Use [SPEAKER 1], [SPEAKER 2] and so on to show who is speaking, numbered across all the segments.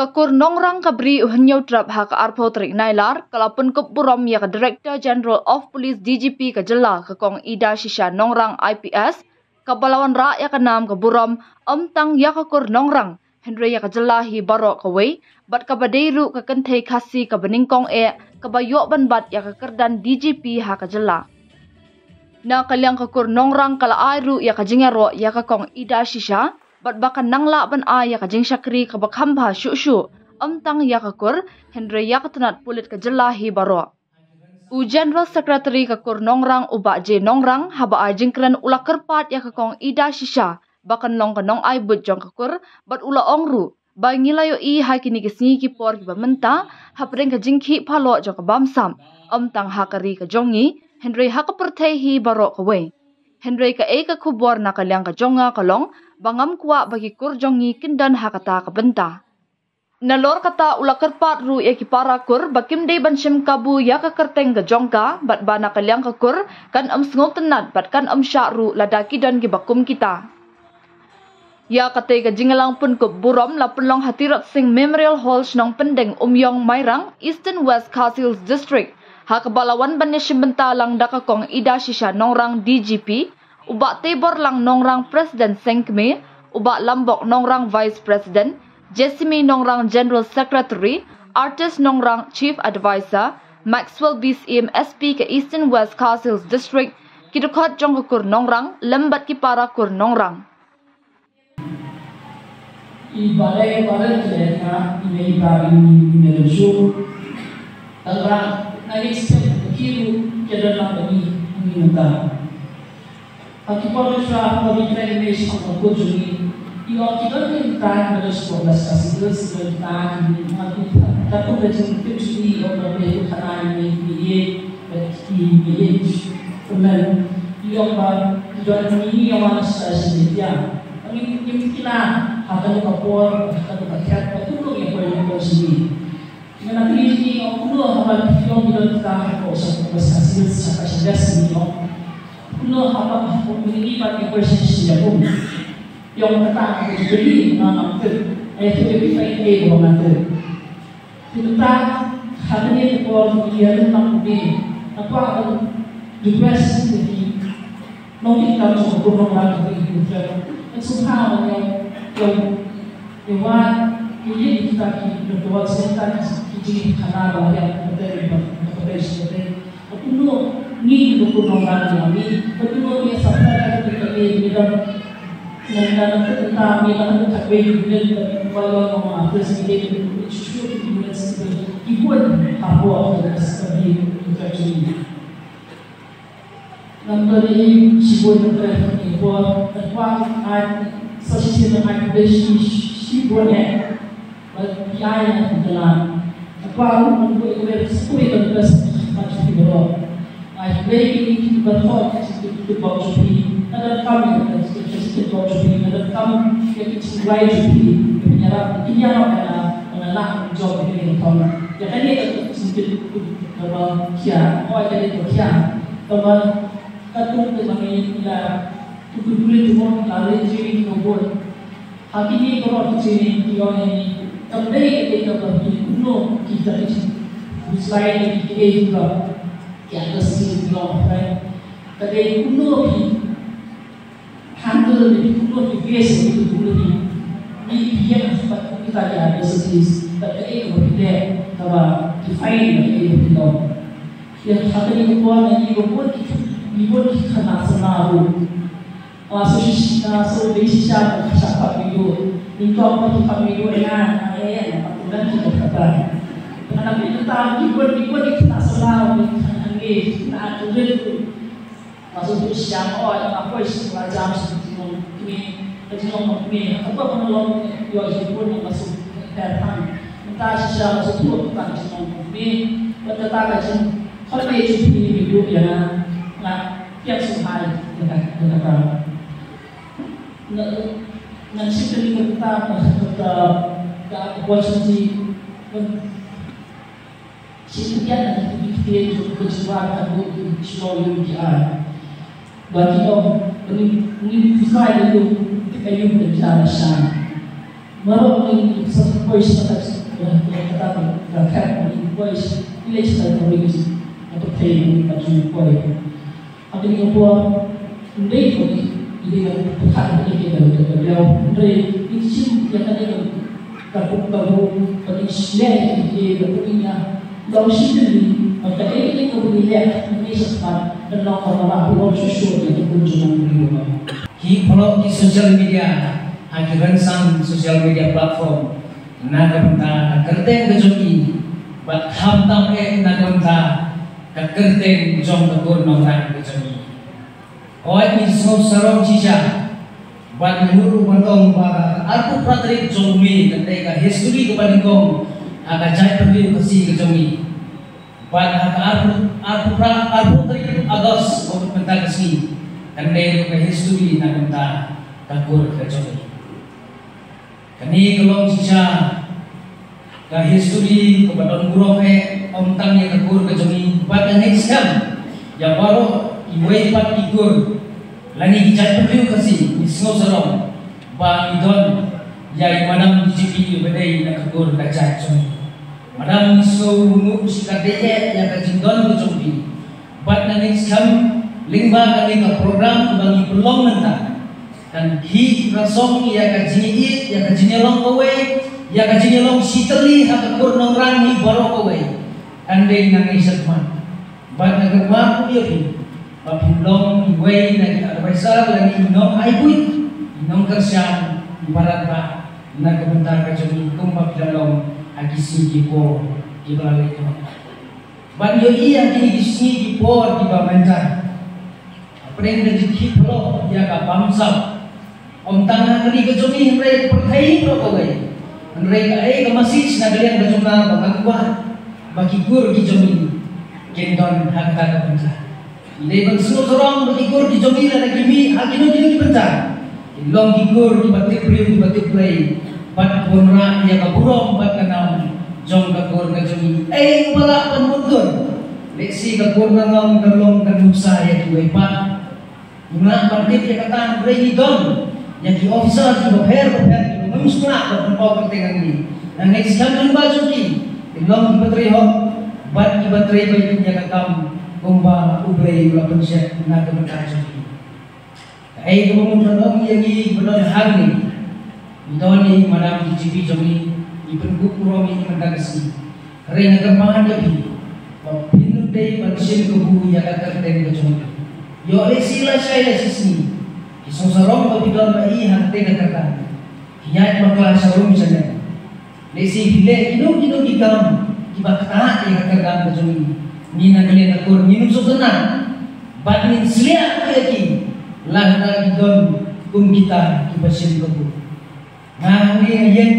[SPEAKER 1] Kakur nongrang kabri uhanyaw trap haka arpo trik nailar kalapun kup burom ya ka Director General of Police DGP ka jela kakong Ida Shisha nongrang IPS kabalawan ra ya ka nam ka burom tang ya kakur nongrang Henry ya ka jela hi baro ka wei bat ka badeiru ka kentei kasi ka beningkong ka bayo banbat ya ka kerdan DGP ha ka jela na kalyang kakur nongrang kala airu ya ka jingero ya kakong Ida Shisha bat bakan nangla ban ya ka jing syakri ka bakhamba syu tang ya kakur Henry ya katanat pulit ka jela hi baro u General Secretary kakur nongrang uba je nongrang haba jingkran ula kerpat ya kakong Ida Shisha bakan long ka nong ai but jong kakur bat ula ongru ba ngilayo hai kini kisni ki por ki bamenta hapreng ka jingki phalo jong ka bamsam tang hakari ka jongi Henry hakapertei hi baro ka we Henry ka ka kubor na kalyang ka jonga kalong bangam kuwa bagi kurjongi kindan hakata kabenta. Nalor kata ula kerpat ru ya kipara kur bakim day banshim kabu ya ka kerteng ka jongka bat bana kalyang ka kur kan sngop tenat bat kan sya ru ladaki dan gibakum kita. Ya kate ka jingalang pun ko burom lapulong hatirat sing Memorial Hall nong pendeng umyong Mairang Eastern West Casils District. Hakabalawan banishim bentalang dakakong Ida Shisha nongrang DGP. Uba Tebor lang nongrang President Sengkme, uba Lambok nongrang Vice President, Jessimi nongrang General Secretary, Artist nongrang Chief Advisor, Maxwell BCM SP ke Eastern West Casils District, kidukot jong kur nongrang, lembat kipara kur nongrang.
[SPEAKER 2] Ibalai kerana ini menuju tentang nangis kiru kedalam bagi minta. Akibat syarah pemikiran Indonesia untuk kujungi, ia kita minta harus fokus kasih sebentar ini mati. Tapi macam kujungi orang beritu kerana ini kemudian ia dan ini yang mana sebenarnya. Ini kita akan kapor akan berkat betul yang boleh kujungi. Karena ini orang perlu apa yang kita harus fokus kasih sampai sebenarnya. Kuno apa pemilih pada presiden siapun yang pertama jadi nanti itu kita ini nanti kita hari ini kalau dia nanti apa juga sih mungkin kalau sebelum lagi kita semua yang ini kita berdua sebentar jadi karena yang berpresiden kuno ni dukung orang kami, betul dia sampai ketika ini dalam tentang dalam takbir dan kalau orang presiden itu sudah dibuat ibuan apa seperti itu. Nampaknya sibuan presiden ibuan terpaksa sosial aktivis sibuannya berjaya dalam apa untuk sesuai dengan macam itu. I beg you to berhot to Bauchi, ada kami yang kita Bauchi, ada kami yang kita Bauchi, penyerap mengalah job ini kamu. Jadi itu sedikit kalau kia, oh jadi itu kia, kalau katu kami ila tujuh cuma kali jadi nombor. Hari ini kalau jadi dia ini, kembali kita berdiri kuno kita itu, selain kita juga. Yang resmi belum right. Tapi kuno ni handle ni kuno ni biasa itu kuno ni dia sebab kita ada sesuatu. Tapi kita kalau define itu yang kata ni kuno ni dibuat kita nak senaru. So bisa siapa video. Ini apa kita video dengan apa kita kata. Karena kita dibuat kita senaru. Nah, itu maksudnya siapa yang apa istilah jam seperti ini, apa penolong yang disebut masuk datang, entah siapa sebut bukan ini, tetapi kalau itu hidup yang tiap sehari dengan nanti kita opportunity sekian dia kejuaraan untuk seluruh dunia. Bagi orang ini bisa itu kayu berjalan sana. Marok ng sa voice na katakan na kaya ng voice ilis sa voice at tayo ng kajun po ay ang tingin po hindi ko hindi na pagkaan na kita ng kagalaw hindi isin yung kanina kapag pag-isya hindi na po niya daw sinili magkailig ko nila ng isa pa na lang kamarapo ko susunod at kunso ng mga
[SPEAKER 3] follow di social media akiran sang social media platform nagamta kerteng kejoki bat hamtam nagamta kerteng jong tegur nongran kejoki oi ni so sarong cica bat menuru bantong para aku pratrik jongmi ketika history kepadingkong aga jai pergi kesi kejoki bat aku pratrik agos untuk mental kesi kendai ke history nagamta tegur kejoki kani kalau sisa ke history kepada buruk om tangnya tegur ke jemi pada next time ya baru iway pat ikur lani hijat perlu kasih isno serong ba idon ya manam DJP bedai nak tegur kajat jemi manam isno nu sikadeye ya kajindon ke jemi pada next time lingba kali ke program bagi belum mentah dan hi rasong ya kajini ya kajini long kowe ya kajini long siteli ha kur nong rang hi baro kowe andai nang isatman bad na gagma ku ya pi papilong iwe na advisor lagi nong aibui nong kersian ibarat ba na kebentar kajini kum papilalong agisi gipo gibalai ko bad yo iya kini gisi gipo di bamanjar apreng na jikhi plo ya ka bamsa om tangan kali kejomi mereka perkai pro kowe mereka masjid nagalian kejumna bagangwa bagi gur kejomi gendon hak tak penca ile bang sorong bagi gur kejomi la kimi hakino kini penca long gur di batik priu di batik play bat bonra ya kaburong bat kanam jong ka gur kejomi pala penmundur leksi ka gur ngam kalong kanuksa ya tuwe pa Ina bandit ya kata berani don yang di officer di bawah mengusulkan berpau kepentingan ini. Dan next time baju ni, belum dibateri bat dibateri baju yang kakam gomba ublay ulah pensiap nak berkaji. Ay kemudian orang yang ini benar hal ni, idoni mana DJP jami, ipenku kurang ini mendagasi. Kerana kemana jadi, pinut day manusia kebu yang akan terjadi. Yo sila saya sini. Sosarong pabidon mai hante katakan hiyat makla sarum sana lesi bile kino dikam kibakta ya katakan kejumi ni nagale nakur minum sosana badin slia yaki lahna bidon kita kibasin kebu nah ni yen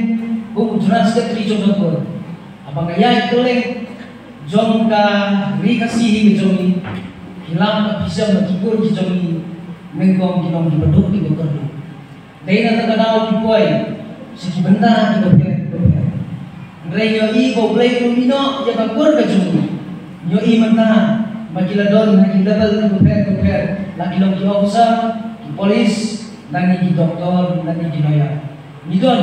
[SPEAKER 3] bu transkat ri jodokur abang ya koleng jongka ri kasih kejumi hilang bisa mengikur kejumi mengkong kinong dibeduk di bekor tu. Dari nanti kenal di boy, segi benda di bekor. Dari nyoi kau play lumino, ya kakur kejungi. Nyoi mentah, makilah don, makilah level di bekor. Lagi long di officer, di polis, lagi di doktor, lagi di lawyer. Midon,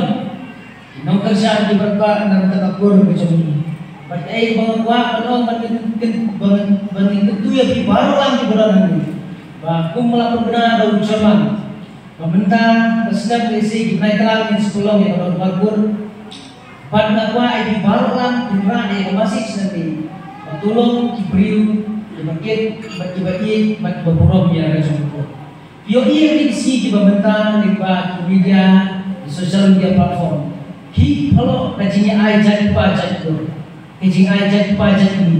[SPEAKER 3] kinong kerja di berpa, nanti kakur kejungi. Berarti bangun kuat, bangun tentu ya baru lang di beran ini. Aku melakukan benar daun zaman pemerintah presiden polisi naik kelang yang sepuluh yang orang bagur pada kuah ini baru lang benar yang masih nanti tolong diberi dibakit bagi bagi beberapa yang ada cukup. Yo ini diksi di pemerintah di media di sosial media platform. Hi kalau kajinya aja pajak itu, kajinya aja pajak ini.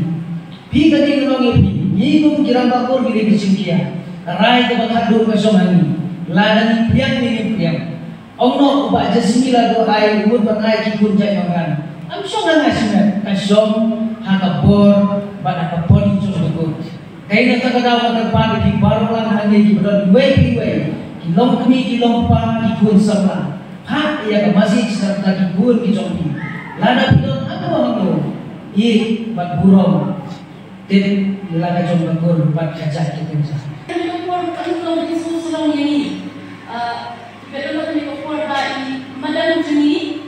[SPEAKER 3] Hi kajinya orang ini pun kira bagur gini dicungkia. Rai ke bakadu kesomani ladang piang ni piang ono ubah jasmila do ai umut bangai kikun jai mangan am song na ngasime kasom hakabor bana kapon jong kay na tagadaw ang nagpano di barulan hangin di bedon we kilong kami kilong pa kikun sama ha iya ka masih serta kikun kijong di lada bidon ano ano i magburong din nila jong bagur bat kajak kikun sa
[SPEAKER 4] Betul kami ko for ba madam juni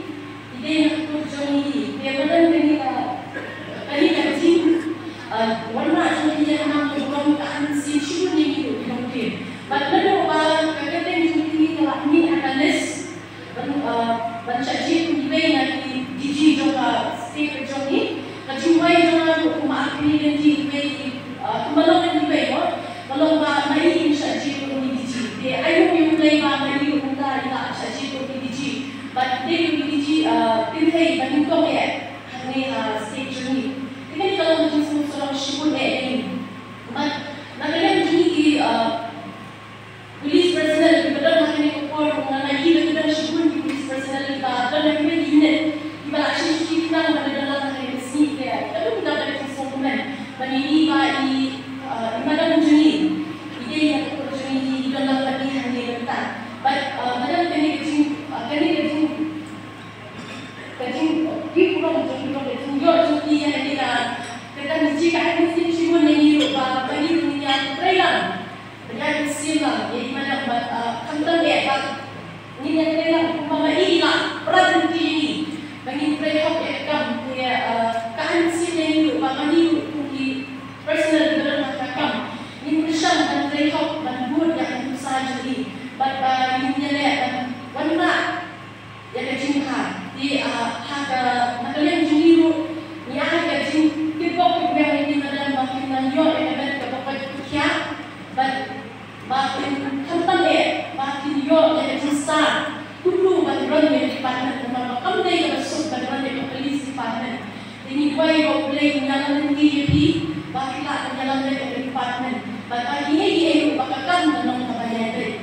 [SPEAKER 4] but ini le wanna ya ke cinta di hak nakalian juniru ni ada jin kipok yang ini dalam makin lanjut ya kan ke pokok kia but makin hantam makin yo ya ke cinta dulu background yang dipanen nama kamdai yang masuk background yang polis dipanen ini way of playing yang nanti jadi bakilah yang dalam department but ini